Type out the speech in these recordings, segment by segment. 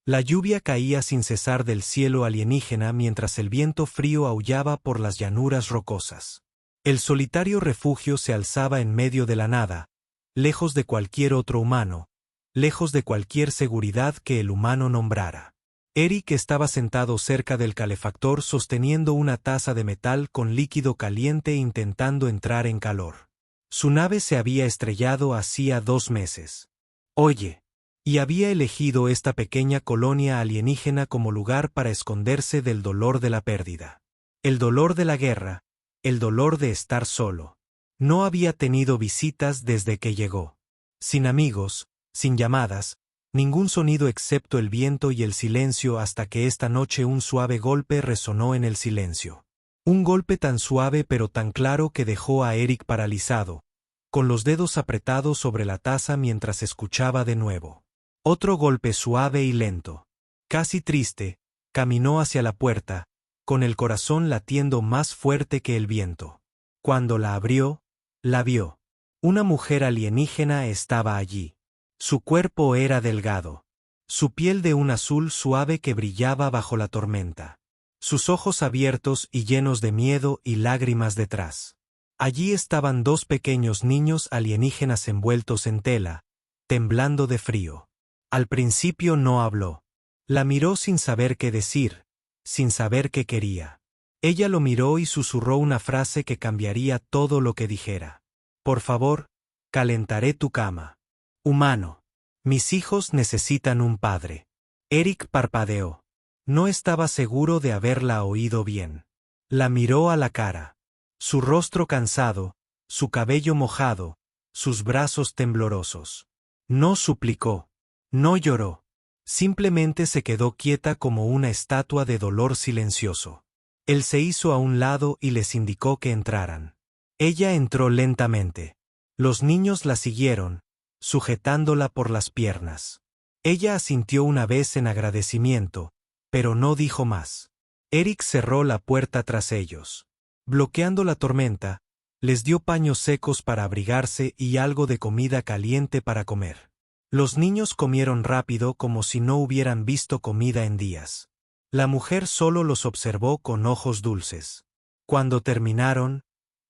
La lluvia caía sin cesar del cielo alienígena mientras el viento frío aullaba por las llanuras rocosas. El solitario refugio se alzaba en medio de la nada, lejos de cualquier otro humano, lejos de cualquier seguridad que el humano nombrara. Eric estaba sentado cerca del calefactor sosteniendo una taza de metal con líquido caliente intentando entrar en calor. Su nave se había estrellado hacía 2 meses. Oye. Y había elegido esta pequeña colonia alienígena como lugar para esconderse del dolor de la pérdida. El dolor de la guerra, el dolor de estar solo. No había tenido visitas desde que llegó. Sin amigos, sin llamadas, ningún sonido excepto el viento y el silencio hasta que esta noche un suave golpe resonó en el silencio. Un golpe tan suave pero tan claro que dejó a Eric paralizado, con los dedos apretados sobre la taza mientras escuchaba de nuevo. Otro golpe suave y lento. Casi triste, caminó hacia la puerta, con el corazón latiendo más fuerte que el viento. Cuando la abrió, la vio. Una mujer alienígena estaba allí. Su cuerpo era delgado. Su piel de un azul suave que brillaba bajo la tormenta. Sus ojos abiertos y llenos de miedo y lágrimas detrás. Allí estaban 2 pequeños niños alienígenas envueltos en tela, temblando de frío. Al principio no habló. La miró sin saber qué decir, sin saber qué quería. Ella lo miró y susurró una frase que cambiaría todo lo que dijera. Por favor, calentaré tu cama. Humano. Mis hijos necesitan un padre. Eric parpadeó. No estaba seguro de haberla oído bien. La miró a la cara. Su rostro cansado, su cabello mojado, sus brazos temblorosos. No suplicó. No lloró. Simplemente se quedó quieta como una estatua de dolor silencioso. Él se hizo a un lado y les indicó que entraran. Ella entró lentamente. Los niños la siguieron, sujetándola por las piernas. Ella asintió una vez en agradecimiento, pero no dijo más. Eric cerró la puerta tras ellos. Bloqueando la tormenta, les dio paños secos para abrigarse y algo de comida caliente para comer. Los niños comieron rápido como si no hubieran visto comida en días. La mujer solo los observó con ojos dulces. Cuando terminaron,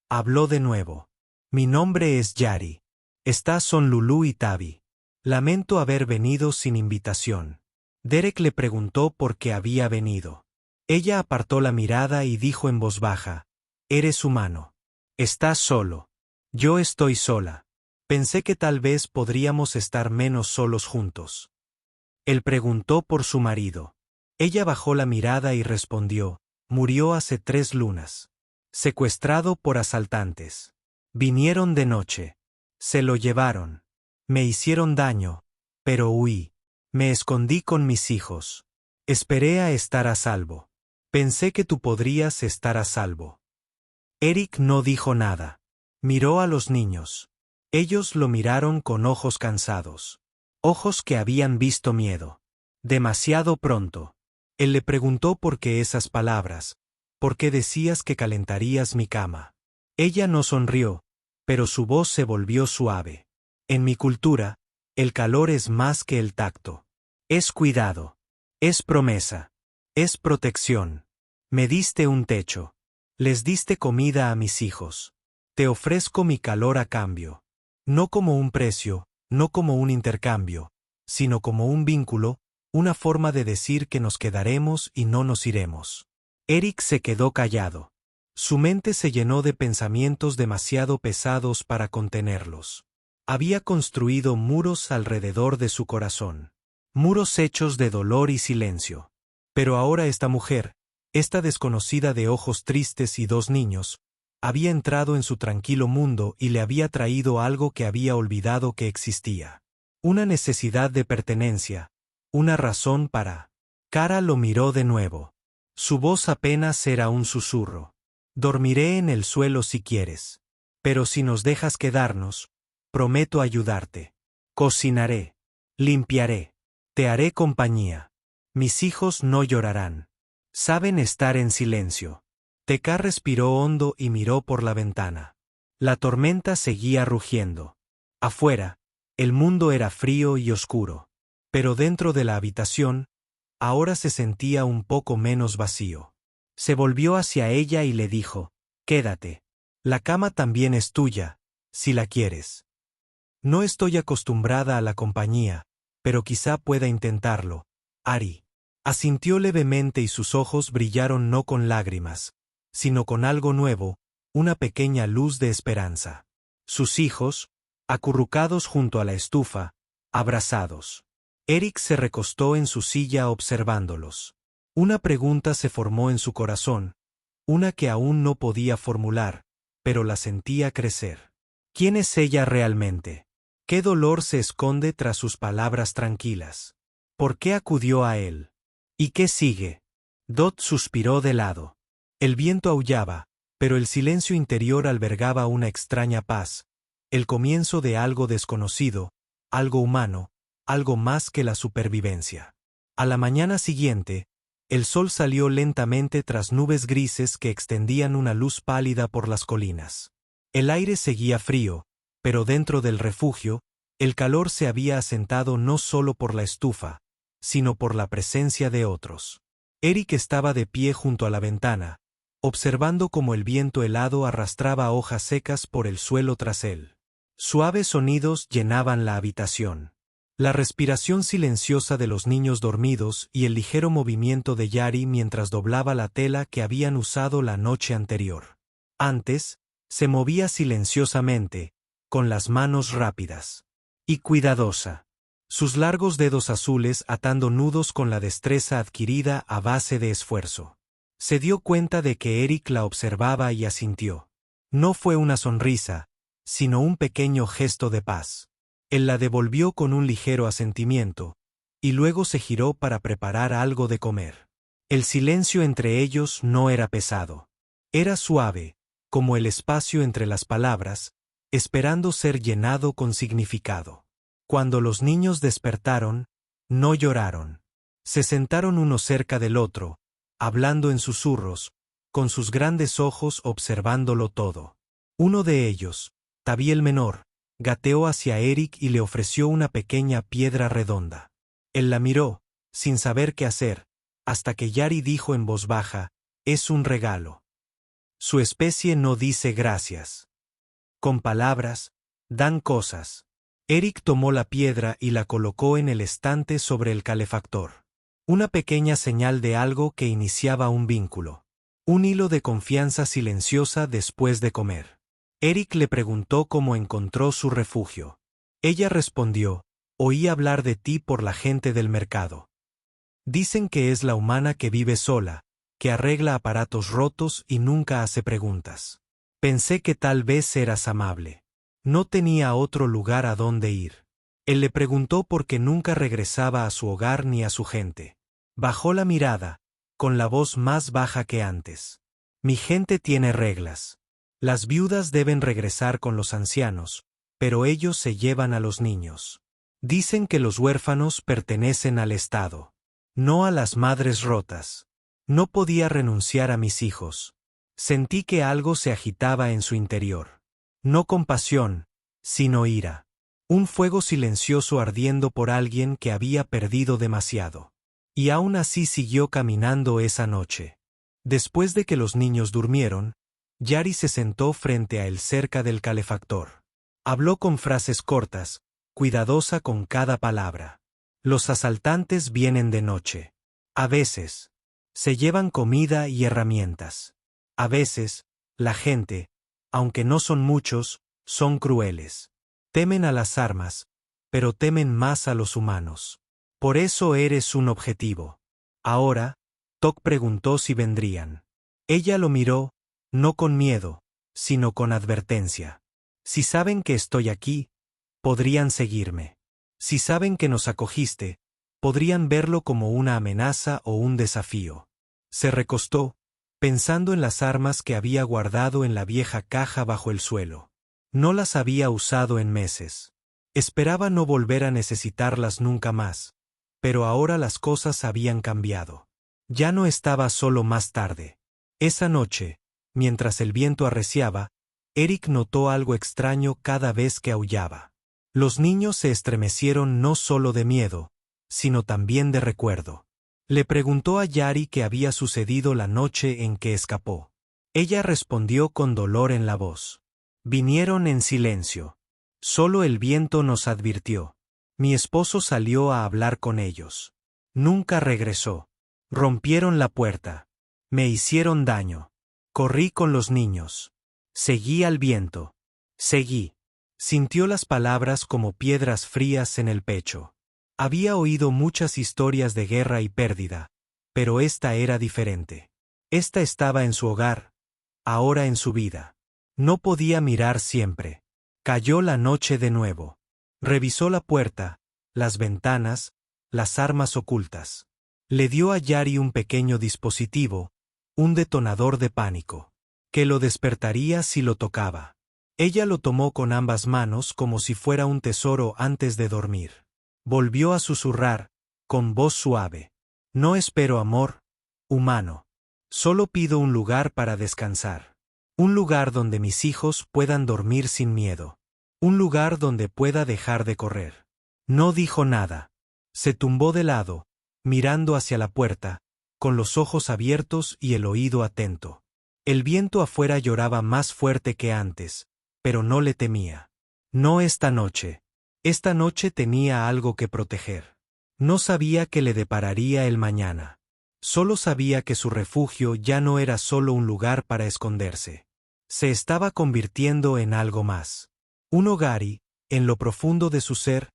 habló de nuevo. Mi nombre es Yari. Estas son Lulu y Tavi. Lamento haber venido sin invitación. Derek le preguntó por qué había venido. Ella apartó la mirada y dijo en voz baja, eres humano. Estás solo. Yo estoy sola. Pensé que tal vez podríamos estar menos solos juntos. Él preguntó por su marido. Ella bajó la mirada y respondió, murió hace 3 lunas. Secuestrado por asaltantes. Vinieron de noche. Se lo llevaron. Me hicieron daño, pero huí. Me escondí con mis hijos. Esperé a estar a salvo. Pensé que tú podrías estar a salvo. Eric no dijo nada. Miró a los niños. Ellos lo miraron con ojos cansados. Ojos que habían visto miedo. Demasiado pronto. Él le preguntó por qué esas palabras. ¿Por qué decías que calentarías mi cama? Ella no sonrió, pero su voz se volvió suave. En mi cultura, el calor es más que el tacto. Es cuidado. Es promesa. Es protección. Me diste un techo. Les diste comida a mis hijos. Te ofrezco mi calor a cambio. No como un precio, no como un intercambio, sino como un vínculo, una forma de decir que nos quedaremos y no nos iremos. Eric se quedó callado. Su mente se llenó de pensamientos demasiado pesados para contenerlos. Había construido muros alrededor de su corazón. Muros hechos de dolor y silencio. Pero ahora esta mujer, esta desconocida de ojos tristes y 2 niños, había entrado en su tranquilo mundo y le había traído algo que había olvidado que existía. Una necesidad de pertenencia, una razón para. Cara lo miró de nuevo. Su voz apenas era un susurro. Dormiré en el suelo si quieres. Pero si nos dejas quedarnos, prometo ayudarte. Cocinaré. Limpiaré. Te haré compañía. Mis hijos no llorarán. Saben estar en silencio. Teka respiró hondo y miró por la ventana. La tormenta seguía rugiendo. Afuera, el mundo era frío y oscuro. Pero dentro de la habitación, ahora se sentía un poco menos vacío. Se volvió hacia ella y le dijo: «Quédate. La cama también es tuya, si la quieres». «No estoy acostumbrada a la compañía, pero quizá pueda intentarlo, Ari». Asintió levemente y sus ojos brillaron no con lágrimas, sino con algo nuevo, una pequeña luz de esperanza. Sus hijos, acurrucados junto a la estufa, abrazados. Eric se recostó en su silla observándolos. Una pregunta se formó en su corazón, una que aún no podía formular, pero la sentía crecer. ¿Quién es ella realmente? ¿Qué dolor se esconde tras sus palabras tranquilas? ¿Por qué acudió a él? ¿Y qué sigue? Dot suspiró de lado. El viento aullaba, pero el silencio interior albergaba una extraña paz, el comienzo de algo desconocido, algo humano, algo más que la supervivencia. A la mañana siguiente, el sol salió lentamente tras nubes grises que extendían una luz pálida por las colinas. El aire seguía frío, pero dentro del refugio, el calor se había asentado no solo por la estufa, sino por la presencia de otros. Eric estaba de pie junto a la ventana, observando cómo el viento helado arrastraba hojas secas por el suelo tras él. Suaves sonidos llenaban la habitación. La respiración silenciosa de los niños dormidos y el ligero movimiento de Yari mientras doblaba la tela que habían usado la noche anterior. Antes, se movía silenciosamente, con las manos rápidas y cuidadosa. Sus largos dedos azules atando nudos con la destreza adquirida a base de esfuerzo. Se dio cuenta de que Eric la observaba y asintió. No fue una sonrisa, sino un pequeño gesto de paz. Él la devolvió con un ligero asentimiento, y luego se giró para preparar algo de comer. El silencio entre ellos no era pesado. Era suave, como el espacio entre las palabras, esperando ser llenado con significado. Cuando los niños despertaron, no lloraron. Se sentaron uno cerca del otro, hablando en susurros, con sus grandes ojos observándolo todo. Uno de ellos, Tavi el menor, gateó hacia Eric y le ofreció una pequeña piedra redonda. Él la miró, sin saber qué hacer, hasta que Yari dijo en voz baja: «Es un regalo. Su especie no dice gracias. Con palabras, dan cosas». Eric tomó la piedra y la colocó en el estante sobre el calefactor. Una pequeña señal de algo que iniciaba un vínculo. Un hilo de confianza silenciosa después de comer. Eric le preguntó cómo encontró su refugio. Ella respondió: «Oí hablar de ti por la gente del mercado. Dicen que es la humana que vive sola, que arregla aparatos rotos y nunca hace preguntas. Pensé que tal vez eras amable». No tenía otro lugar a donde ir. Él le preguntó por qué nunca regresaba a su hogar ni a su gente. Bajó la mirada, con la voz más baja que antes. «Mi gente tiene reglas. Las viudas deben regresar con los ancianos, pero ellos se llevan a los niños. Dicen que los huérfanos pertenecen al Estado, no a las madres rotas. No podía renunciar a mis hijos». Sentí que algo se agitaba en su interior. No compasión, sino ira. Un fuego silencioso ardiendo por alguien que había perdido demasiado. Y aún así siguió caminando esa noche. Después de que los niños durmieron, Yari se sentó frente a él cerca del calefactor. Habló con frases cortas, cuidadosa con cada palabra. «Los asaltantes vienen de noche. A veces. Se llevan comida y herramientas. A veces, la gente, aunque no son muchos, son crueles. Temen a las armas, pero temen más a los humanos. Por eso eres un objetivo». Ahora, Tok preguntó si vendrían. Ella lo miró, no con miedo, sino con advertencia. «Si saben que estoy aquí, podrían seguirme. Si saben que nos acogiste, podrían verlo como una amenaza o un desafío». Se recostó, pensando en las armas que había guardado en la vieja caja bajo el suelo. No las había usado en meses. Esperaba no volver a necesitarlas nunca más, pero ahora las cosas habían cambiado. Ya no estaba solo más tarde. Esa noche, mientras el viento arreciaba, Eric notó algo extraño cada vez que aullaba. Los niños se estremecieron no solo de miedo, sino también de recuerdo. Le preguntó a Yari qué había sucedido la noche en que escapó. Ella respondió con dolor en la voz. Vinieron en silencio. Solo el viento nos advirtió. Mi esposo salió a hablar con ellos. Nunca regresó. Rompieron la puerta. Me hicieron daño. Corrí con los niños. Seguí al viento. Seguí. Sintió las palabras como piedras frías en el pecho. Había oído muchas historias de guerra y pérdida, pero esta era diferente. Esta estaba en su hogar, ahora en su vida. No podía mirar siempre. Cayó la noche de nuevo. Revisó la puerta, las ventanas, las armas ocultas. Le dio a Yari un pequeño dispositivo, un detonador de pánico, que lo despertaría si lo tocaba. Ella lo tomó con ambas manos como si fuera un tesoro antes de dormir. Volvió a susurrar, con voz suave. No espero amor humano. Solo pido un lugar para descansar. Un lugar donde mis hijos puedan dormir sin miedo. Un lugar donde pueda dejar de correr. No dijo nada. Se tumbó de lado, mirando hacia la puerta, con los ojos abiertos y el oído atento. El viento afuera lloraba más fuerte que antes, pero no le temía. No esta noche. Esta noche tenía algo que proteger. No sabía qué le depararía el mañana. Solo sabía que su refugio ya no era solo un lugar para esconderse. Se estaba convirtiendo en algo más. Un hogar y, en lo profundo de su ser,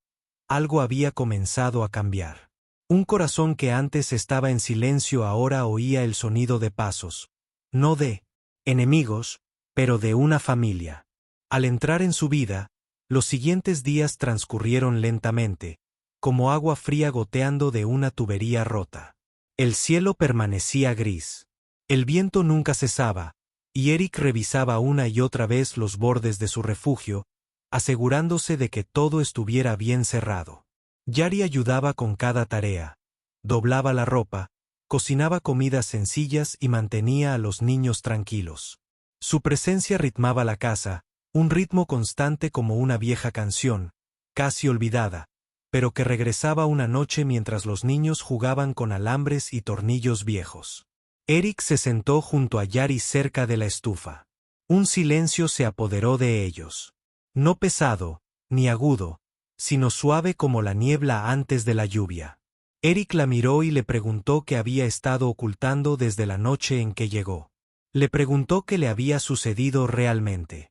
algo había comenzado a cambiar. Un corazón que antes estaba en silencio ahora oía el sonido de pasos. No de enemigos, pero de una familia. Al entrar en su vida, los siguientes días transcurrieron lentamente, como agua fría goteando de una tubería rota. El cielo permanecía gris. El viento nunca cesaba, y Eric revisaba una y otra vez los bordes de su refugio, asegurándose de que todo estuviera bien cerrado. Yari ayudaba con cada tarea. Doblaba la ropa, cocinaba comidas sencillas y mantenía a los niños tranquilos. Su presencia ritmaba la casa, un ritmo constante como una vieja canción, casi olvidada, pero que regresaba una noche mientras los niños jugaban con alambres y tornillos viejos. Eric se sentó junto a Yari cerca de la estufa. Un silencio se apoderó de ellos. No pesado, ni agudo, sino suave como la niebla antes de la lluvia. Eric la miró y le preguntó qué había estado ocultando desde la noche en que llegó. Le preguntó qué le había sucedido realmente.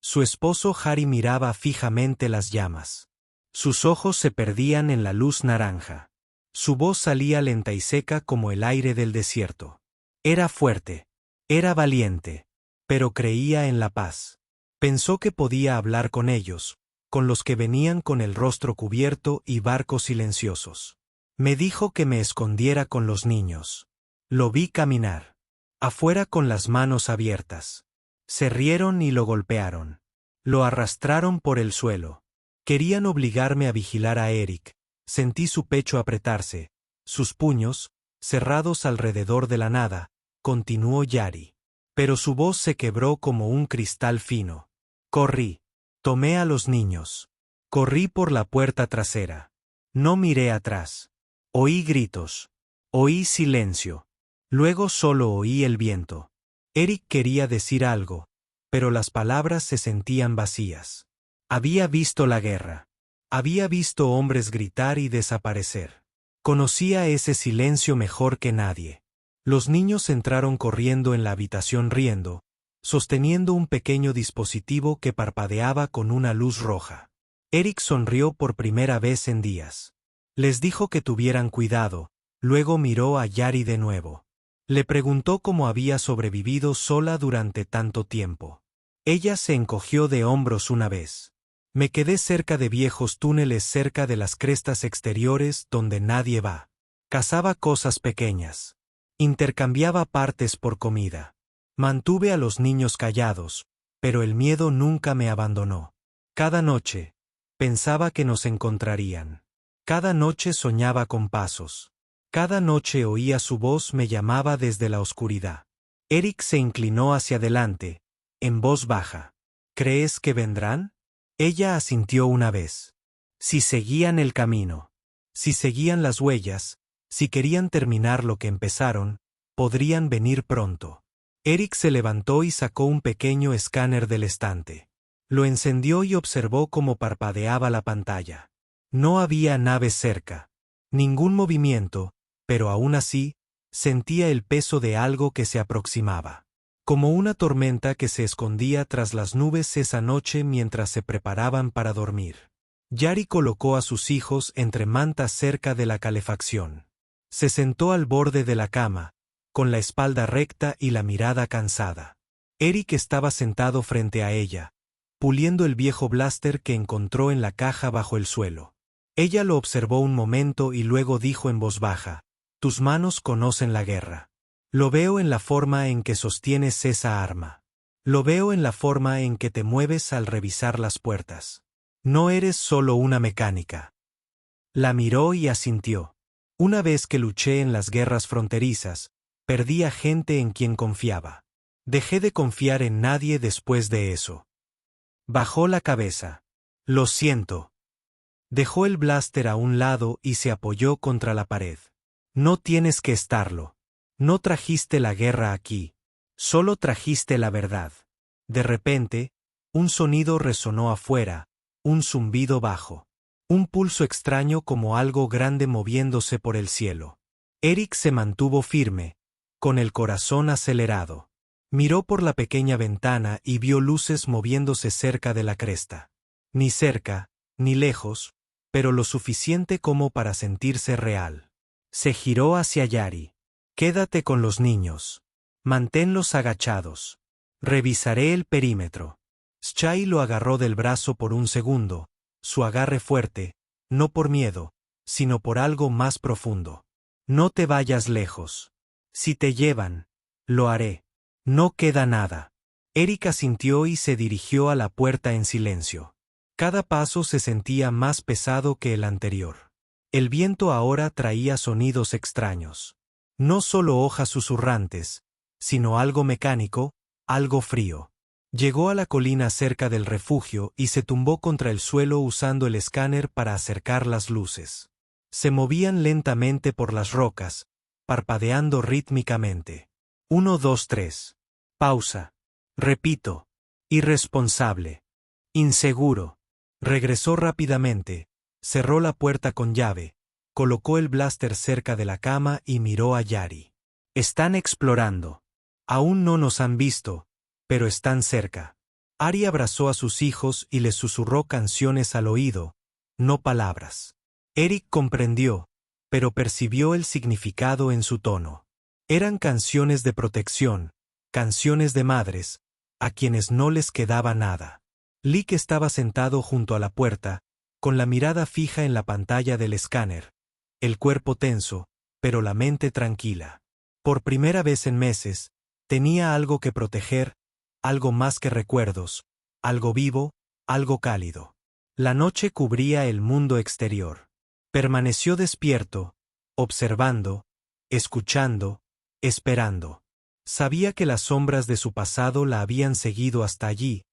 Su esposo Harry miraba fijamente las llamas. Sus ojos se perdían en la luz naranja. Su voz salía lenta y seca como el aire del desierto. Era fuerte. Era valiente. Pero creía en la paz. Pensó que podía hablar con ellos, con los que venían con el rostro cubierto y barcos silenciosos. Me dijo que me escondiera con los niños. Lo vi caminar. Afuera con las manos abiertas. Se rieron y lo golpearon. Lo arrastraron por el suelo. Querían obligarme a vigilar a Eric. Sentí su pecho apretarse, sus puños, cerrados alrededor de la nada, continuó Yari. Pero su voz se quebró como un cristal fino. Corrí. Tomé a los niños. Corrí por la puerta trasera. No miré atrás. Oí gritos. Oí silencio. Luego solo oí el viento. Eric quería decir algo, pero las palabras se sentían vacías. Había visto la guerra. Había visto hombres gritar y desaparecer. Conocía ese silencio mejor que nadie. Los niños entraron corriendo en la habitación riendo, sosteniendo un pequeño dispositivo que parpadeaba con una luz roja. Eric sonrió por primera vez en días. Les dijo que tuvieran cuidado, luego miró a Yari de nuevo. Le preguntó cómo había sobrevivido sola durante tanto tiempo. Ella se encogió de hombros una vez. Me quedé cerca de viejos túneles cerca de las crestas exteriores donde nadie va. Cazaba cosas pequeñas. Intercambiaba partes por comida. Mantuve a los niños callados, pero el miedo nunca me abandonó. Cada noche, pensaba que nos encontrarían. Cada noche soñaba con pasos. Cada noche oía su voz me llamaba desde la oscuridad. Eric se inclinó hacia adelante, en voz baja. ¿Crees que vendrán? Ella asintió una vez. Si seguían el camino. Si seguían las huellas, Si querían terminar lo que empezaron, podrían venir pronto. Eric se levantó y sacó un pequeño escáner del estante. Lo encendió y observó cómo parpadeaba la pantalla. No había naves cerca. Ningún movimiento, pero aún así, sentía el peso de algo que se aproximaba. Como una tormenta que se escondía tras las nubes esa noche mientras se preparaban para dormir. Yari colocó a sus hijos entre mantas cerca de la calefacción. Se sentó al borde de la cama, con la espalda recta y la mirada cansada. Eric estaba sentado frente a ella, puliendo el viejo blaster que encontró en la caja bajo el suelo. Ella lo observó un momento y luego dijo en voz baja: «Tus manos conocen la guerra. Lo veo en la forma en que sostienes esa arma. Lo veo en la forma en que te mueves al revisar las puertas. No eres solo una mecánica». La miró y asintió. Una vez que luché en las guerras fronterizas, perdí a gente en quien confiaba. Dejé de confiar en nadie después de eso. Bajó la cabeza. «Lo siento». Dejó el blaster a un lado y se apoyó contra la pared. «No tienes que estarlo. No trajiste la guerra aquí. Solo trajiste la verdad». De repente, un sonido resonó afuera, un zumbido bajo. Un pulso extraño como algo grande moviéndose por el cielo. Eric se mantuvo firme, con el corazón acelerado. Miró por la pequeña ventana y vio luces moviéndose cerca de la cresta. Ni cerca, ni lejos, pero lo suficiente como para sentirse real. Se giró hacia Yari. «Quédate con los niños. Manténlos agachados. Revisaré el perímetro». Shai lo agarró del brazo por un segundo, su agarre fuerte, no por miedo, sino por algo más profundo. «No te vayas lejos. Si te llevan, lo haré. No queda nada». Eric asintió y se dirigió a la puerta en silencio. Cada paso se sentía más pesado que el anterior. El viento ahora traía sonidos extraños. No solo hojas susurrantes, sino algo mecánico, algo frío. Llegó a la colina cerca del refugio y se tumbó contra el suelo usando el escáner para acercar las luces. Se movían lentamente por las rocas, parpadeando rítmicamente. 1, 2, 3. Pausa. Repito. Irresponsable. Inseguro. Regresó rápidamente, cerró la puerta con llave, colocó el blaster cerca de la cama y miró a Yari. «Están explorando. Aún no nos han visto, pero están cerca». Ari abrazó a sus hijos y les susurró canciones al oído, no palabras. Eric comprendió, pero percibió el significado en su tono. Eran canciones de protección, canciones de madres, a quienes no les quedaba nada. Lick estaba sentado junto a la puerta, con la mirada fija en la pantalla del escáner, el cuerpo tenso, pero la mente tranquila. Por primera vez en meses, tenía algo que proteger, algo más que recuerdos, algo vivo, algo cálido. La noche cubría el mundo exterior. Permaneció despierto, observando, escuchando, esperando. Sabía que las sombras de su pasado la habían seguido hasta allí,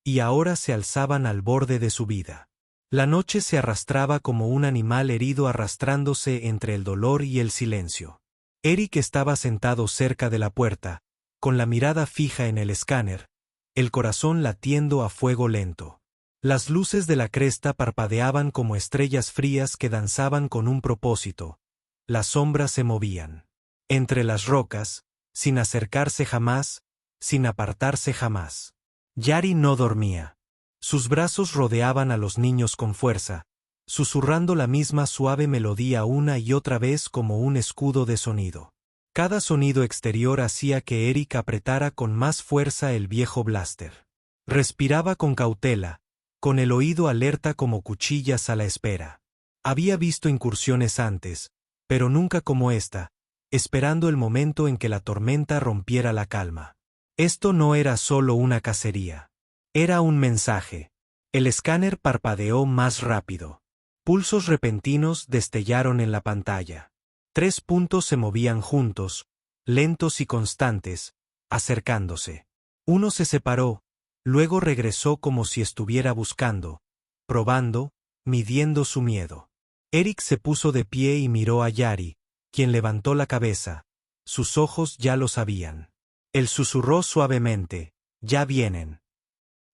y ahora se alzaban al borde de su vida. La noche se arrastraba como un animal herido arrastrándose entre el dolor y el silencio. Eric estaba sentado cerca de la puerta, con la mirada fija en el escáner, el corazón latiendo a fuego lento. Las luces de la cresta parpadeaban como estrellas frías que danzaban con un propósito. Las sombras se movían. Entre las rocas, sin acercarse jamás, sin apartarse jamás. Yari no dormía. Sus brazos rodeaban a los niños con fuerza, susurrando la misma suave melodía una y otra vez como un escudo de sonido. Cada sonido exterior hacía que Eric apretara con más fuerza el viejo blaster. Respiraba con cautela, con el oído alerta como cuchillas a la espera. Había visto incursiones antes, pero nunca como esta, esperando el momento en que la tormenta rompiera la calma. Esto no era solo una cacería. Era un mensaje. El escáner parpadeó más rápido. Pulsos repentinos destellaron en la pantalla. 3 puntos se movían juntos, lentos y constantes, acercándose. Uno se separó, luego regresó como si estuviera buscando, probando, midiendo su miedo. Eric se puso de pie y miró a Yari, quien levantó la cabeza. Sus ojos ya lo sabían. Él susurró suavemente, «Ya vienen».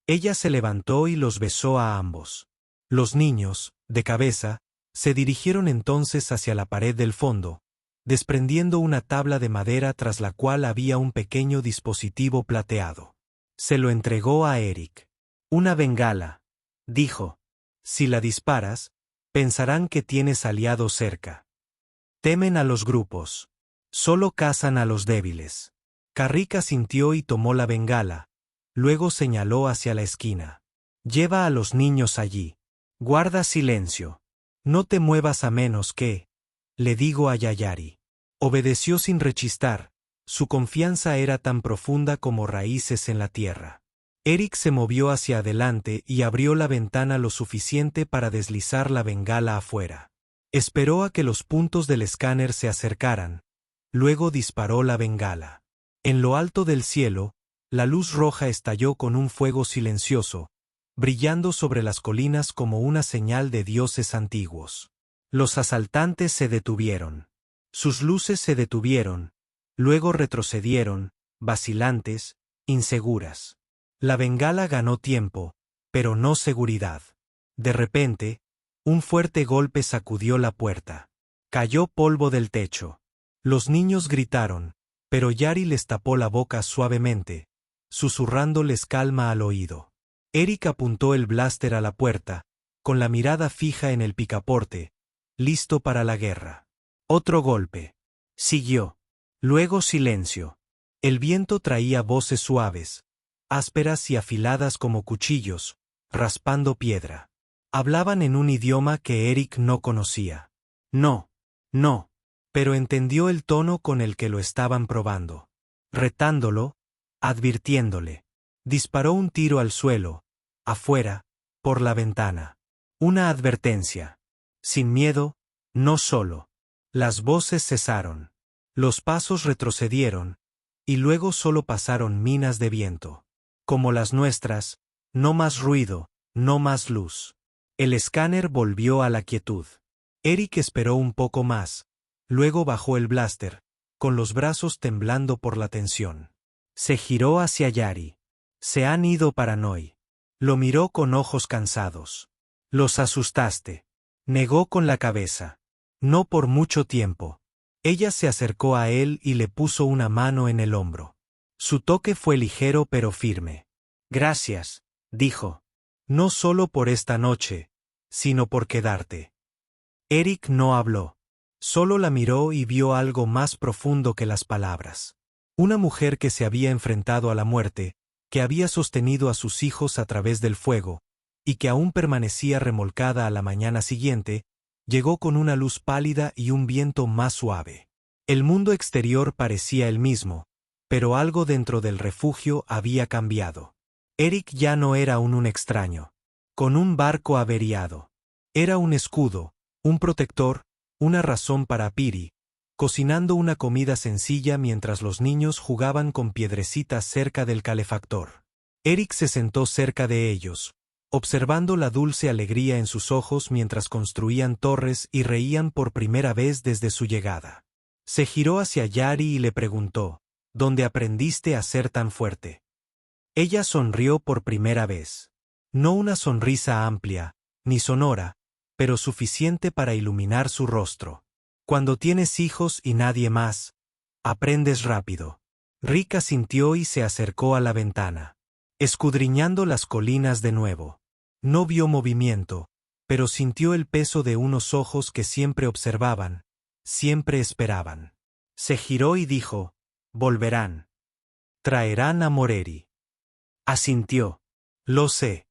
Ella se levantó y los besó a ambos. Los niños, de cabeza, se dirigieron entonces hacia la pared del fondo, desprendiendo una tabla de madera tras la cual había un pequeño dispositivo plateado. Se lo entregó a Eric. «Una bengala», dijo. «Si la disparas, pensarán que tienes aliados cerca. Temen a los grupos. Solo cazan a los débiles». Carrick asintió y tomó la bengala. Luego señaló hacia la esquina. «Lleva a los niños allí. Guarda silencio. No te muevas a menos que...», le digo a Yayari. Obedeció sin rechistar. Su confianza era tan profunda como raíces en la tierra. Eric se movió hacia adelante y abrió la ventana lo suficiente para deslizar la bengala afuera. Esperó a que los puntos del escáner se acercaran. Luego disparó la bengala. En lo alto del cielo, la luz roja estalló con un fuego silencioso, brillando sobre las colinas como una señal de dioses antiguos. Los asaltantes se detuvieron. Sus luces se detuvieron, luego retrocedieron, vacilantes, inseguras. La bengala ganó tiempo, pero no seguridad. De repente, un fuerte golpe sacudió la puerta. Cayó polvo del techo. Los niños gritaron, pero Yari les tapó la boca suavemente, susurrándoles calma al oído. Eric apuntó el blaster a la puerta, con la mirada fija en el picaporte, listo para la guerra. Otro golpe. Siguió. Luego silencio. El viento traía voces suaves, ásperas y afiladas como cuchillos, raspando piedra. Hablaban en un idioma que Eric no conocía. No, no, pero entendió el tono con el que lo estaban probando. Retándolo, advirtiéndole. Disparó un tiro al suelo, afuera, por la ventana. Una advertencia. Sin miedo, no solo. Las voces cesaron. Los pasos retrocedieron, y luego solo pasaron minas de viento. Como las nuestras, no más ruido, no más luz. El escáner volvió a la quietud. Eric esperó un poco más, luego bajó el blaster, con los brazos temblando por la tensión. Se giró hacia Yari. «Se han ido Paranoy». Lo miró con ojos cansados. «Los asustaste». Negó con la cabeza. «No por mucho tiempo». Ella se acercó a él y le puso una mano en el hombro. Su toque fue ligero pero firme. «Gracias», dijo. «No solo por esta noche, sino por quedarte». Eric no habló. Solo la miró y vio algo más profundo que las palabras. Una mujer que se había enfrentado a la muerte, que había sostenido a sus hijos a través del fuego, y que aún permanecía remolcada a la mañana siguiente, llegó con una luz pálida y un viento más suave. El mundo exterior parecía el mismo, pero algo dentro del refugio había cambiado. Eric ya no era un extraño, con un barco averiado. Era un escudo, un protector, una razón para Piri, cocinando una comida sencilla mientras los niños jugaban con piedrecitas cerca del calefactor. Eric se sentó cerca de ellos, observando la dulce alegría en sus ojos mientras construían torres y reían por primera vez desde su llegada. Se giró hacia Yari y le preguntó, «¿Dónde aprendiste a ser tan fuerte?». Ella sonrió por primera vez. No una sonrisa amplia, ni sonora, pero suficiente para iluminar su rostro. «Cuando tienes hijos y nadie más, aprendes rápido». Rick asintió y se acercó a la ventana, escudriñando las colinas de nuevo. No vio movimiento, pero sintió el peso de unos ojos que siempre observaban, siempre esperaban. Se giró y dijo, «Volverán. Traerán a Moreri». Asintió. «Lo sé».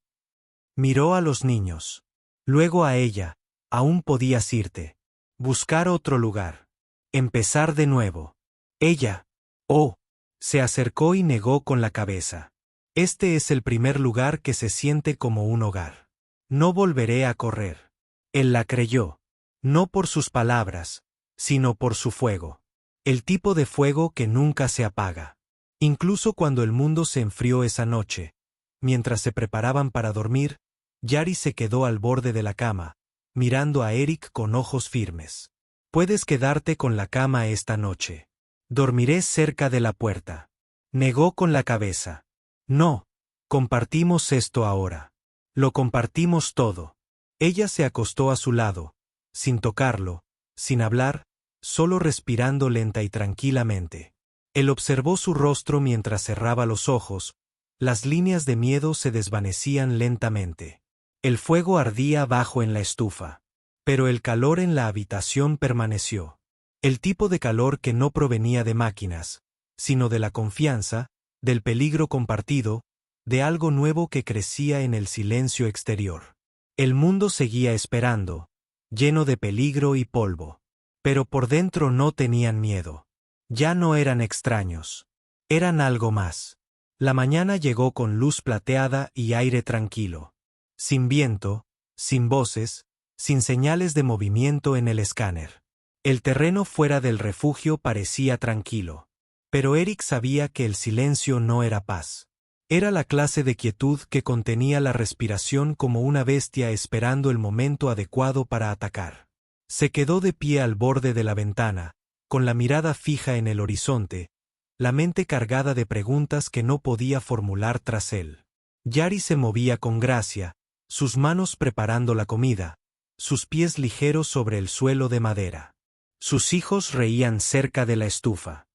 Miró a los niños. Luego a ella. «Aún podías irte. Buscar otro lugar. Empezar de nuevo». Ella. «Oh». Se acercó y negó con la cabeza. «Este es el primer lugar que se siente como un hogar. No volveré a correr». Él la creyó. No por sus palabras, sino por su fuego. El tipo de fuego que nunca se apaga. Incluso cuando el mundo se enfrió esa noche, mientras se preparaban para dormir, Yari se quedó al borde de la cama, mirando a Eric con ojos firmes. Puedes quedarte con la cama esta noche. Dormiré cerca de la puerta. Negó con la cabeza. No. Compartimos esto ahora. Lo compartimos todo. Ella se acostó a su lado, sin tocarlo, sin hablar, solo respirando lenta y tranquilamente. Él observó su rostro mientras cerraba los ojos, las líneas de miedo se desvanecían lentamente. El fuego ardía bajo en la estufa. Pero el calor en la habitación permaneció. El tipo de calor que no provenía de máquinas, sino de la confianza, del peligro compartido, de algo nuevo que crecía en el silencio exterior. El mundo seguía esperando, lleno de peligro y polvo. Pero por dentro no tenían miedo. Ya no eran extraños. Eran algo más. La mañana llegó con luz plateada y aire tranquilo. Sin viento, sin voces, sin señales de movimiento en el escáner. El terreno fuera del refugio parecía tranquilo. Pero Eric sabía que el silencio no era paz. Era la clase de quietud que contenía la respiración como una bestia esperando el momento adecuado para atacar. Se quedó de pie al borde de la ventana, con la mirada fija en el horizonte, la mente cargada de preguntas que no podía formular tras él. Yari se movía con gracia, sus manos preparando la comida, sus pies ligeros sobre el suelo de madera. Sus hijos reían cerca de la estufa,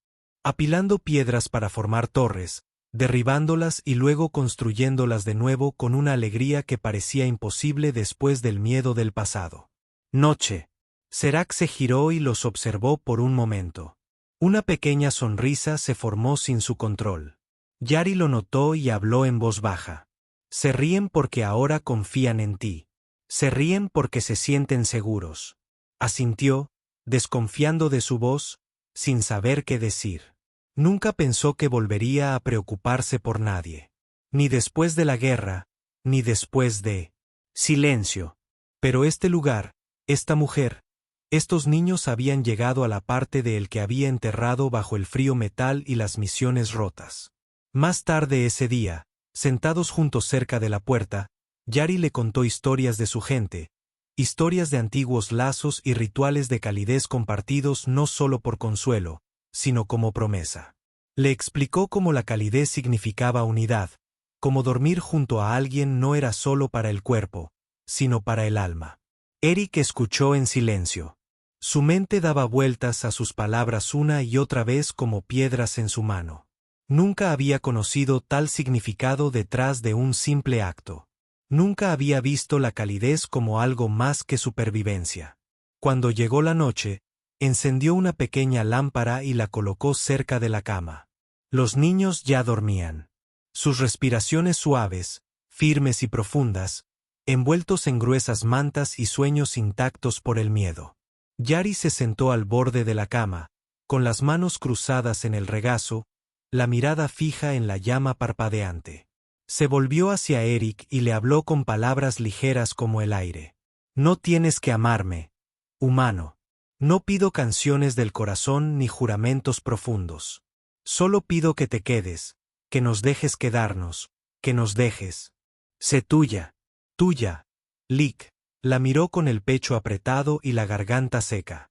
apilando piedras para formar torres, derribándolas y luego construyéndolas de nuevo con una alegría que parecía imposible después del miedo del pasado. Noche. Serac se giró y los observó por un momento. Una pequeña sonrisa se formó sin su control. Yari lo notó y habló en voz baja. Se ríen porque ahora confían en ti. Se ríen porque se sienten seguros. Asintió, desconfiando de su voz, sin saber qué decir. Nunca pensó que volvería a preocuparse por nadie. Ni después de la guerra, ni después de... Silencio. Pero este lugar, esta mujer, estos niños habían llegado a la parte de él que había enterrado bajo el frío metal y las misiones rotas. Más tarde ese día, sentados juntos cerca de la puerta, Yari le contó historias de su gente, historias de antiguos lazos y rituales de calidez compartidos no solo por consuelo, sino como promesa. Le explicó cómo la calidez significaba unidad, cómo dormir junto a alguien no era solo para el cuerpo, sino para el alma. Eric escuchó en silencio. Su mente daba vueltas a sus palabras una y otra vez como piedras en su mano. Nunca había conocido tal significado detrás de un simple acto. Nunca había visto la calidez como algo más que supervivencia. Cuando llegó la noche, encendió una pequeña lámpara y la colocó cerca de la cama. Los niños ya dormían. Sus respiraciones suaves, firmes y profundas, envueltos en gruesas mantas y sueños intactos por el miedo. Yari se sentó al borde de la cama, con las manos cruzadas en el regazo, la mirada fija en la llama parpadeante. Se volvió hacia Eric y le habló con palabras ligeras como el aire. No tienes que amarme, humano. No pido canciones del corazón ni juramentos profundos. Solo pido que te quedes, que nos dejes quedarnos, que nos dejes. Sé tuya, tuya. Lick. La miró con el pecho apretado y la garganta seca.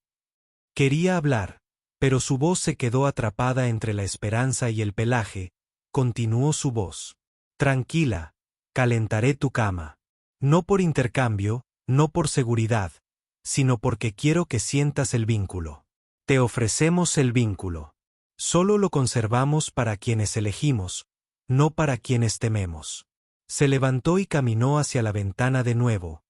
Quería hablar, pero su voz se quedó atrapada entre la esperanza y el pelaje. Continuó su voz. Tranquila, calentaré tu cama. No por intercambio, no por seguridad, sino porque quiero que sientas el vínculo. Te ofrecemos el vínculo. Solo lo conservamos para quienes elegimos, no para quienes tememos. Se levantó y caminó hacia la ventana de nuevo.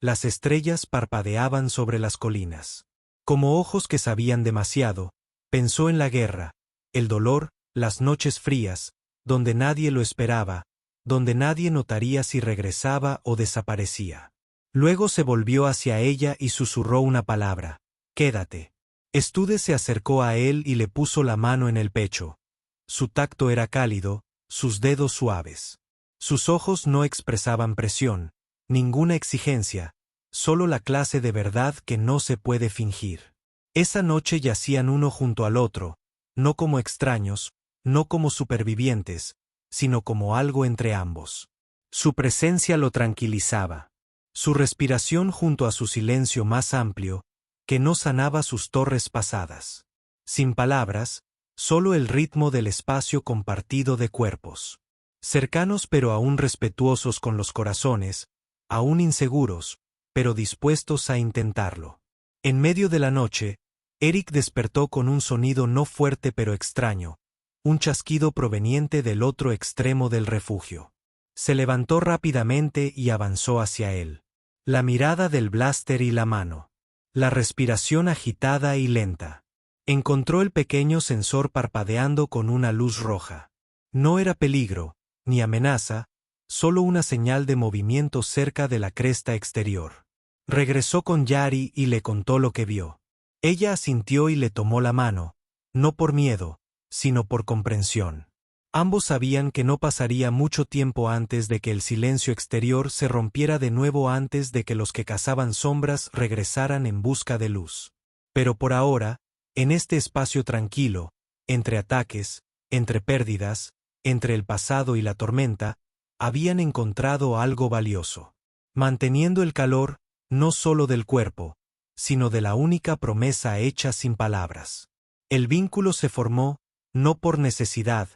Las estrellas parpadeaban sobre las colinas. Como ojos que sabían demasiado, pensó en la guerra, el dolor, las noches frías, donde nadie lo esperaba, donde nadie notaría si regresaba o desaparecía. Luego se volvió hacia ella y susurró una palabra: quédate. Estude se acercó a él y le puso la mano en el pecho. Su tacto era cálido, sus dedos suaves. Sus ojos no expresaban presión, ninguna exigencia, solo la clase de verdad que no se puede fingir. Esa noche yacían uno junto al otro, no como extraños, no como supervivientes, sino como algo entre ambos. Su presencia lo tranquilizaba. Su respiración junto a su silencio más amplio, que no sanaba sus torres pasadas. Sin palabras, solo el ritmo del espacio compartido de cuerpos. Cercanos pero aún respetuosos con los corazones, aún inseguros, pero dispuestos a intentarlo. En medio de la noche, Eric despertó con un sonido no fuerte pero extraño, un chasquido proveniente del otro extremo del refugio. Se levantó rápidamente y avanzó hacia él. La mirada del blaster y la mano. La respiración agitada y lenta. Encontró el pequeño sensor parpadeando con una luz roja. No era peligro, ni amenaza, solo una señal de movimiento cerca de la cresta exterior. Regresó con Yari y le contó lo que vio. Ella asintió y le tomó la mano, no por miedo, sino por comprensión. Ambos sabían que no pasaría mucho tiempo antes de que el silencio exterior se rompiera de nuevo, antes de que los que cazaban sombras regresaran en busca de luz. Pero por ahora, en este espacio tranquilo, entre ataques, entre pérdidas, entre el pasado y la tormenta, habían encontrado algo valioso. Manteniendo el calor, no solo del cuerpo, sino de la única promesa hecha sin palabras. El vínculo se formó, no por necesidad,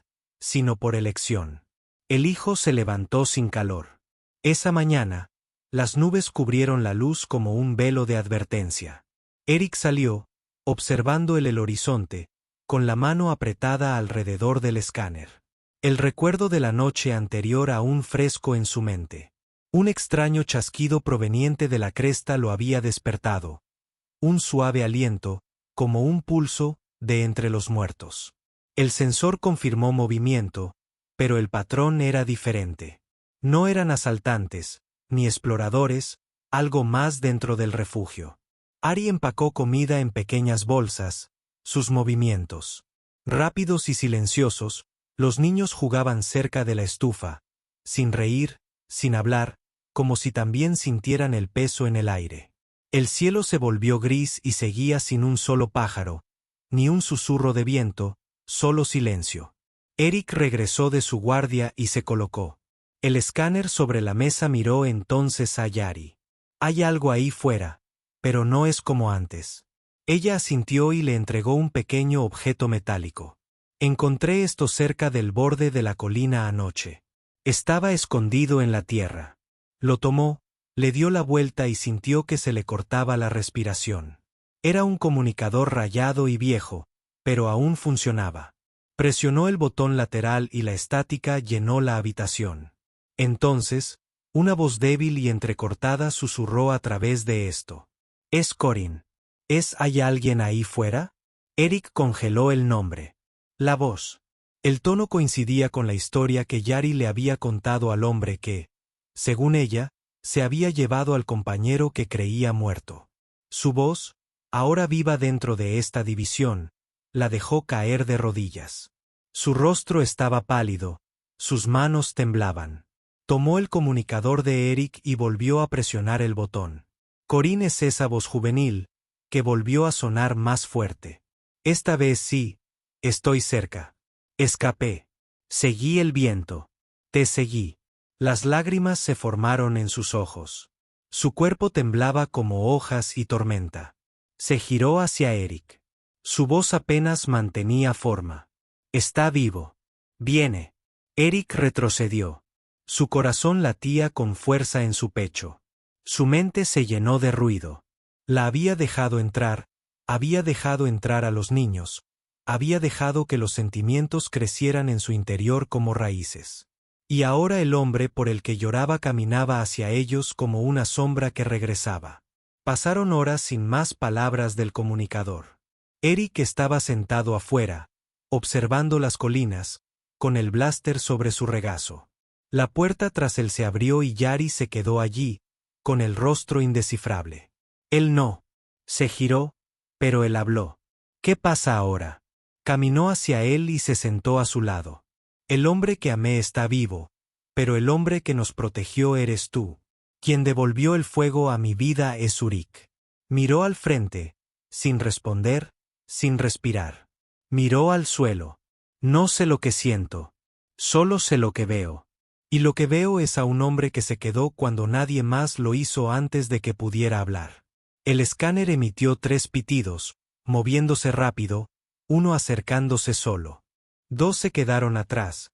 sino por elección. El hijo se levantó sin calor. Esa mañana, las nubes cubrieron la luz como un velo de advertencia. Eric salió, observando el horizonte, con la mano apretada alrededor del escáner. El recuerdo de la noche anterior aún fresco en su mente. Un extraño chasquido proveniente de la cresta lo había despertado. Un suave aliento, como un pulso, de entre los muertos. El sensor confirmó movimiento, pero el patrón era diferente. No eran asaltantes, ni exploradores, algo más dentro del refugio. Ari empacó comida en pequeñas bolsas, sus movimientos. Rápidos y silenciosos, los niños jugaban cerca de la estufa, sin reír, sin hablar, como si también sintieran el peso en el aire. El cielo se volvió gris y seguía sin un solo pájaro, ni un susurro de viento, solo silencio. Eric regresó de su guardia y se colocó. El escáner sobre la mesa miró entonces a Yari. Hay algo ahí fuera, pero no es como antes. Ella asintió y le entregó un pequeño objeto metálico. Encontré esto cerca del borde de la colina anoche. Estaba escondido en la tierra. Lo tomó, le dio la vuelta y sintió que se le cortaba la respiración. Era un comunicador rayado y viejo, pero aún funcionaba. Presionó el botón lateral y la estática llenó la habitación. Entonces, una voz débil y entrecortada susurró a través de esto. «Es Corin. ¿Hay alguien ahí fuera?» Eric congeló el nombre. La voz. El tono coincidía con la historia que Yari le había contado al hombre que, según ella, se había llevado al compañero que creía muerto. Su voz, ahora viva dentro de esta división, la dejó caer de rodillas. Su rostro estaba pálido, sus manos temblaban. Tomó el comunicador de Eric y volvió a presionar el botón. Corin es esa voz juvenil, que volvió a sonar más fuerte. Esta vez sí, estoy cerca. Escapé. Seguí el viento. Te seguí. Las lágrimas se formaron en sus ojos. Su cuerpo temblaba como hojas y tormenta. Se giró hacia Eric. Su voz apenas mantenía forma. Está vivo. Viene. Eric retrocedió. Su corazón latía con fuerza en su pecho. Su mente se llenó de ruido. La había dejado entrar a los niños, había dejado que los sentimientos crecieran en su interior como raíces. Y ahora el hombre por el que lloraba caminaba hacia ellos como una sombra que regresaba. Pasaron horas sin más palabras del comunicador. Eric estaba sentado afuera, observando las colinas, con el blaster sobre su regazo. La puerta tras él se abrió y Yari se quedó allí, con el rostro indescifrable. Él no. Se giró, pero él habló. ¿Qué pasa ahora? Caminó hacia él y se sentó a su lado. El hombre que amé está vivo, pero el hombre que nos protegió eres tú. Quien devolvió el fuego a mi vida es Zurich. Miró al frente, sin responder, sin respirar. Miró al suelo. No sé lo que siento. Solo sé lo que veo. Y lo que veo es a un hombre que se quedó cuando nadie más lo hizo antes de que pudiera hablar. El escáner emitió 3 pitidos, moviéndose rápido, uno acercándose solo. 2 se quedaron atrás.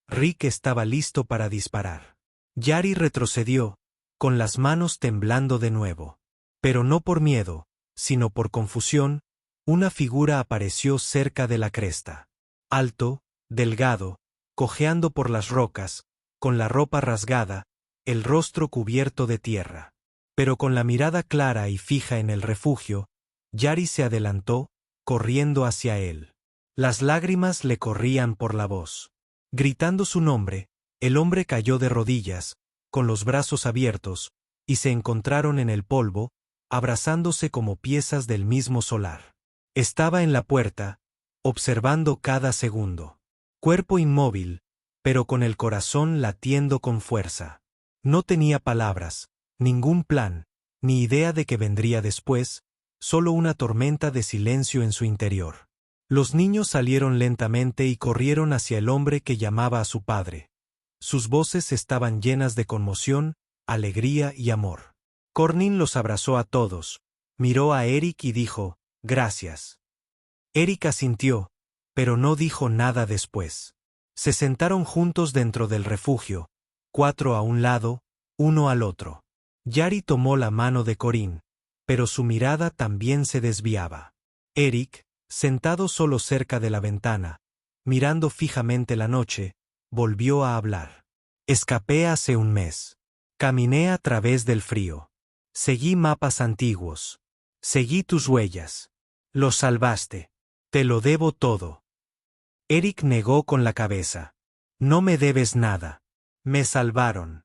Rick estaba listo para disparar. Yari retrocedió, con las manos temblando de nuevo. Pero no por miedo, sino por confusión, una figura apareció cerca de la cresta. Alto, delgado, cojeando por las rocas, con la ropa rasgada, el rostro cubierto de tierra. Pero con la mirada clara y fija en el refugio, Yari se adelantó, corriendo hacia él. Las lágrimas le corrían por la voz. Gritando su nombre, el hombre cayó de rodillas, con los brazos abiertos, y se encontraron en el polvo, abrazándose como piezas del mismo solar. Estaba en la puerta, observando cada segundo. Cuerpo inmóvil, pero con el corazón latiendo con fuerza. No tenía palabras, ningún plan, ni idea de qué vendría después, solo una tormenta de silencio en su interior. Los niños salieron lentamente y corrieron hacia el hombre que llamaba a su padre. Sus voces estaban llenas de conmoción, alegría y amor. Cornin los abrazó a todos, miró a Eric y dijo, «Gracias». Eric asintió, pero no dijo nada después. Se sentaron juntos dentro del refugio, 4 a un lado, 1 al otro. Yari tomó la mano de Corin, pero su mirada también se desviaba. Eric, sentado solo cerca de la ventana, mirando fijamente la noche, volvió a hablar. Escapé hace un mes. Caminé a través del frío. Seguí mapas antiguos. Seguí tus huellas. Los salvaste. Te lo debo todo. Eric negó con la cabeza. No me debes nada. Me salvaron.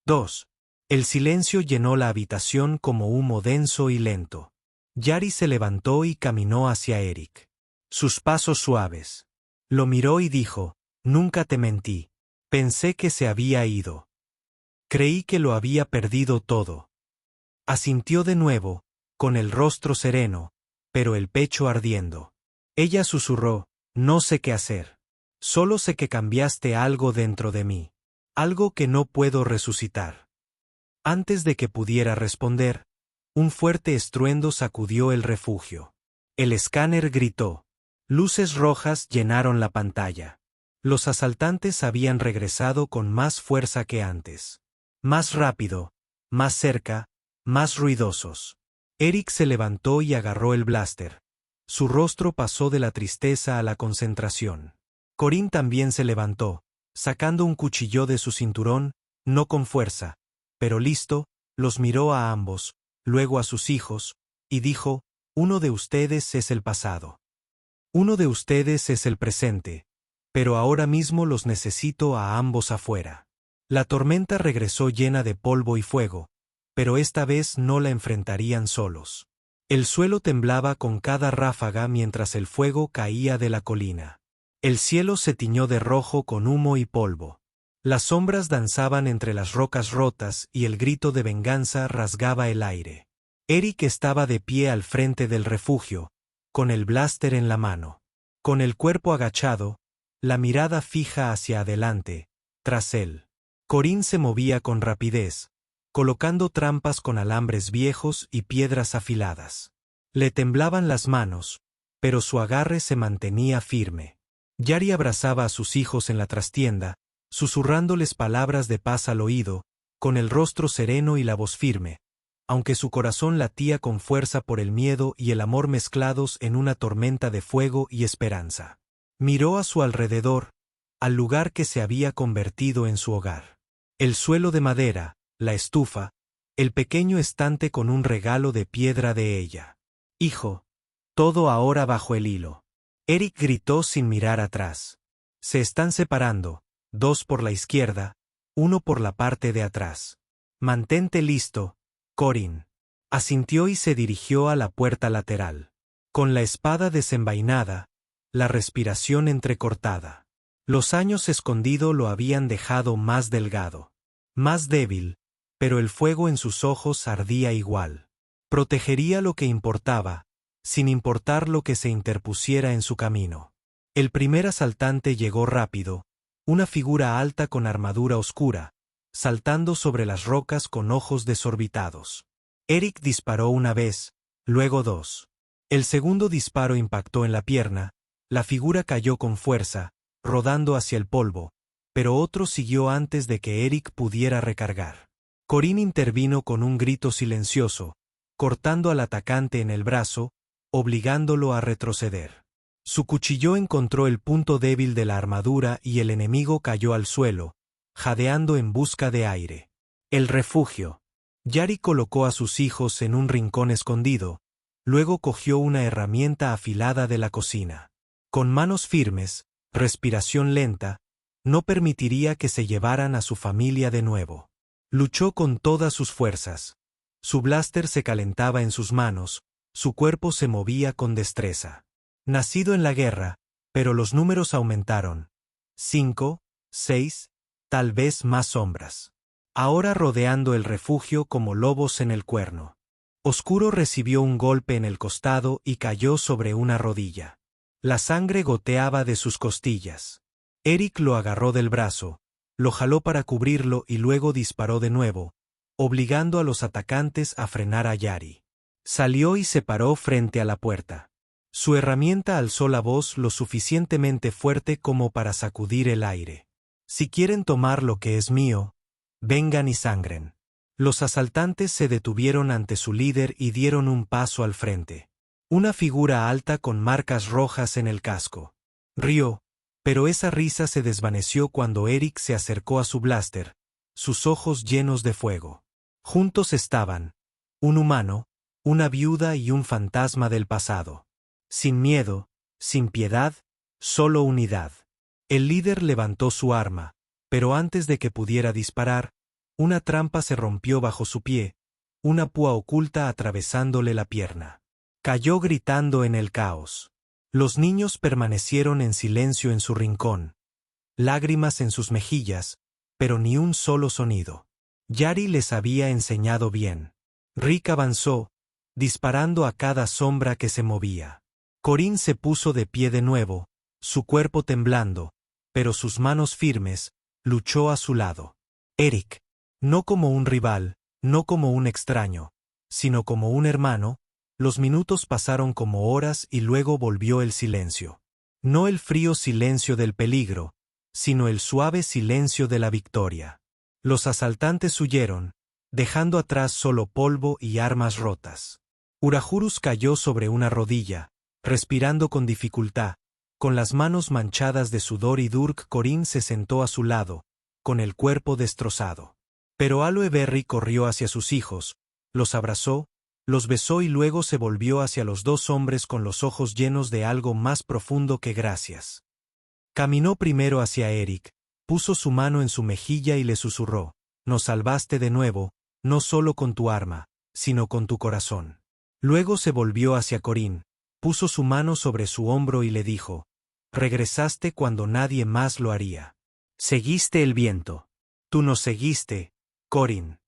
2. El silencio llenó la habitación como humo denso y lento. Yari se levantó y caminó hacia Eric. Sus pasos suaves. Lo miró y dijo, «Nunca te mentí. Pensé que se había ido. Creí que lo había perdido todo». Asintió de nuevo, con el rostro sereno, pero el pecho ardiendo. Ella susurró, «No sé qué hacer. Solo sé que cambiaste algo dentro de mí. Algo que no puedo resucitar». Antes de que pudiera responder, un fuerte estruendo sacudió el refugio. El escáner gritó. Luces rojas llenaron la pantalla. Los asaltantes habían regresado con más fuerza que antes. Más rápido, más cerca, más ruidosos. Eric se levantó y agarró el blaster. Su rostro pasó de la tristeza a la concentración. Corin también se levantó, sacando un cuchillo de su cinturón, no con fuerza, pero listo, los miró a ambos, luego a sus hijos, y dijo, «Uno de ustedes es el pasado. Uno de ustedes es el presente, pero ahora mismo los necesito a ambos afuera». La tormenta regresó llena de polvo y fuego, pero esta vez no la enfrentarían solos. El suelo temblaba con cada ráfaga mientras el fuego caía de la colina. El cielo se tiñó de rojo con humo y polvo. Las sombras danzaban entre las rocas rotas y el grito de venganza rasgaba el aire. Eric estaba de pie al frente del refugio, con el blaster en la mano. Con el cuerpo agachado, la mirada fija hacia adelante, tras él. Corin se movía con rapidez, colocando trampas con alambres viejos y piedras afiladas. Le temblaban las manos, pero su agarre se mantenía firme. Yari abrazaba a sus hijos en la trastienda, susurrándoles palabras de paz al oído, con el rostro sereno y la voz firme, aunque su corazón latía con fuerza por el miedo y el amor mezclados en una tormenta de fuego y esperanza. Miró a su alrededor, al lugar que se había convertido en su hogar. El suelo de madera, la estufa, el pequeño estante con un regalo de piedra de ella. «Hijo, todo ahora bajo el hilo». Eric gritó sin mirar atrás. «Se están separando, 2 por la izquierda, 1 por la parte de atrás. Mantente listo, Corin». Asintió y se dirigió a la puerta lateral. Con la espada desenvainada, la respiración entrecortada. Los años escondido lo habían dejado más delgado, más débil, pero el fuego en sus ojos ardía igual. Protegería lo que importaba, sin importar lo que se interpusiera en su camino. El primer asaltante llegó rápido, una figura alta con armadura oscura, saltando sobre las rocas con ojos desorbitados. Eric disparó una vez, luego dos. El segundo disparo impactó en la pierna, la figura cayó con fuerza, rodando hacia el polvo, pero otro siguió antes de que Eric pudiera recargar. Corinne intervino con un grito silencioso, cortando al atacante en el brazo, obligándolo a retroceder. Su cuchillo encontró el punto débil de la armadura y el enemigo cayó al suelo, jadeando en busca de aire. El refugio. Yari colocó a sus hijos en un rincón escondido, luego cogió una herramienta afilada de la cocina. Con manos firmes, respiración lenta, no permitiría que se llevaran a su familia de nuevo. Luchó con todas sus fuerzas. Su blaster se calentaba en sus manos, su cuerpo se movía con destreza. Nacido en la guerra, pero los números aumentaron. 5, 6, tal vez más sombras. Ahora rodeando el refugio como lobos en el cuerno. Oscuro recibió un golpe en el costado y cayó sobre una rodilla. La sangre goteaba de sus costillas. Eric lo agarró del brazo, lo jaló para cubrirlo y luego disparó de nuevo, obligando a los atacantes a frenar a Yari. Salió y se paró frente a la puerta. Su herramienta alzó la voz lo suficientemente fuerte como para sacudir el aire. Si quieren tomar lo que es mío, vengan y sangren. Los asaltantes se detuvieron ante su líder y dieron un paso al frente. Una figura alta con marcas rojas en el casco. Rió, pero esa risa se desvaneció cuando Eric se acercó a su blaster, sus ojos llenos de fuego. Juntos estaban, un humano, una viuda y un fantasma del pasado. Sin miedo, sin piedad, solo unidad. El líder levantó su arma, pero antes de que pudiera disparar, una trampa se rompió bajo su pie, una púa oculta atravesándole la pierna. Cayó gritando en el caos. Los niños permanecieron en silencio en su rincón, lágrimas en sus mejillas, pero ni un solo sonido. Yari les había enseñado bien. Rick avanzó, disparando a cada sombra que se movía. Corinne se puso de pie de nuevo, su cuerpo temblando, pero sus manos firmes, luchó a su lado. Eric, no como un rival, no como un extraño, sino como un hermano. Los minutos pasaron como horas y luego volvió el silencio. No el frío silencio del peligro, sino el suave silencio de la victoria. Los asaltantes huyeron, dejando atrás solo polvo y armas rotas. Urahurus cayó sobre una rodilla, respirando con dificultad, con las manos manchadas de sudor y Durk Corinne se sentó a su lado, con el cuerpo destrozado. Pero Aloe Berry corrió hacia sus hijos, los abrazó, los besó y luego se volvió hacia los dos hombres con los ojos llenos de algo más profundo que gracias. Caminó primero hacia Eric, puso su mano en su mejilla y le susurró: «Nos salvaste de nuevo, no solo con tu arma, sino con tu corazón». Luego se volvió hacia Corinne, puso su mano sobre su hombro y le dijo: «Regresaste cuando nadie más lo haría. Seguiste el viento. Tú nos seguiste, Corinne».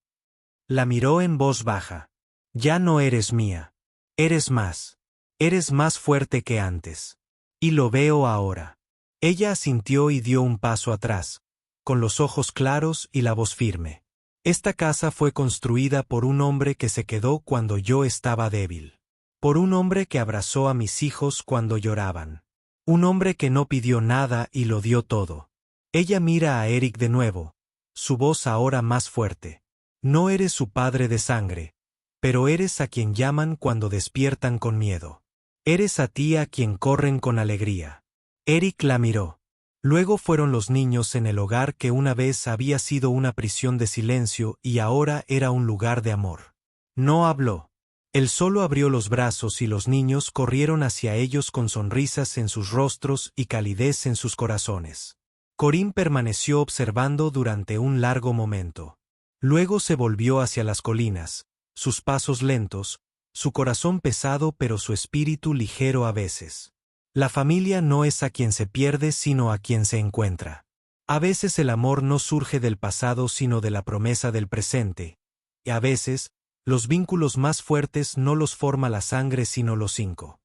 La miró en voz baja. «Ya no eres mía. Eres más. Eres más fuerte que antes. Y lo veo ahora». Ella asintió y dio un paso atrás, con los ojos claros y la voz firme. «Esta casa fue construida por un hombre que se quedó cuando yo estaba débil. Por un hombre que abrazó a mis hijos cuando lloraban. Un hombre que no pidió nada y lo dio todo». Ella mira a Eric de nuevo, su voz ahora más fuerte. «No eres su padre de sangre, pero eres a quien llaman cuando despiertan con miedo. Eres a ti a quien corren con alegría». Eric la miró. Luego fueron los niños en el hogar que una vez había sido una prisión de silencio y ahora era un lugar de amor. No habló. Él solo abrió los brazos y los niños corrieron hacia ellos con sonrisas en sus rostros y calidez en sus corazones. Corinne permaneció observando durante un largo momento. Luego se volvió hacia las colinas, sus pasos lentos, su corazón pesado pero su espíritu ligero a veces. La familia no es a quien se pierde sino a quien se encuentra. A veces el amor no surge del pasado sino de la promesa del presente, y a veces, los vínculos más fuertes no los forma la sangre sino los cinco.